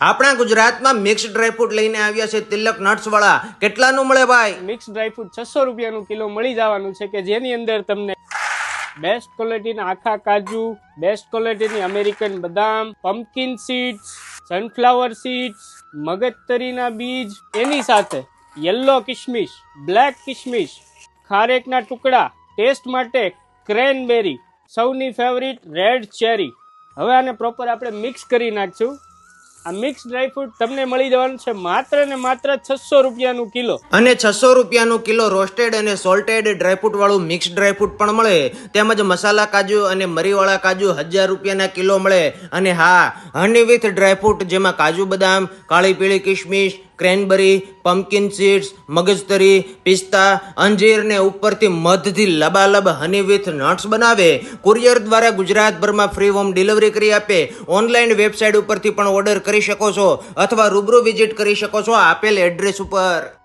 આપણા ગુજરાતમાં mix dry fruit લઈને આવ્યા છે તિલક નટ્સ વાળા. કેટલાનું મળે ભાઈ? મિક્સ ડ્રાયફ્રૂટ 600 રૂપિયાનું કિલો મળી જવાનું છે, કે જેની અંદર તમને બેસ્ટ ક્વોલિટીના આખા કાજુ, બેસ્ટ ક્વોલિટીની અમેરિકન બદામ, પમ્પકિન સીડ્સ, સનફ્લાવર સીડ્સ, મગજતરીના બીજ, એની સાથે યલો કિશમિશ, બ્લેક કિશમિશ, ખારેકના ટુકડા, ટેસ્ટ માટે ક્રેનબેરી, સૌની ફેવરિટ રેડ ચેરી. હવે આને પ્રોપર આપણે મિક્સ કરી નાખશું. આ મિક્સ ડ્રાયફ્રૂટ તમને મળી જવાનું છે માત્ર ને માત્ર 600 રૂપિયાનું કિલો. અને 600 રૂપિયાનું કિલો રોસ્ટેડ અને સોલ્ટેડ ડ્રાયફ્રૂટ વાળું મિક્સ ડ્રાયફ્રૂટ પણ મળે. તેમજ મસાલા કાજુ અને મરીવાળા કાજુ 1000 રૂપિયાના કિલો મળે. અને હા, હની વિથ ડ્રાયફ્રૂટ જેમાં કાજુ બદામ, કાળી પીળી કિશમિશ, ક્રેનબરી, પમ્પકિન સીડ્સ, મગજતરી, પિસ્તા, અંજીર ને ઉપરથી મધથી લબાલબ હની વિથ નટ્સ બનાવે. કુરિયર દ્વારા ગુજરાતભરમાં ફ્રી હોમ ડિલિવરી કરી આપે. ઓનલાઈન વેબસાઇટ ઉપરથી પણ ઓર્ડર કરી શકો છો અથવા રૂબરૂ વિઝિટ કરી શકો છો આપેલ એડ્રેસ ઉપર.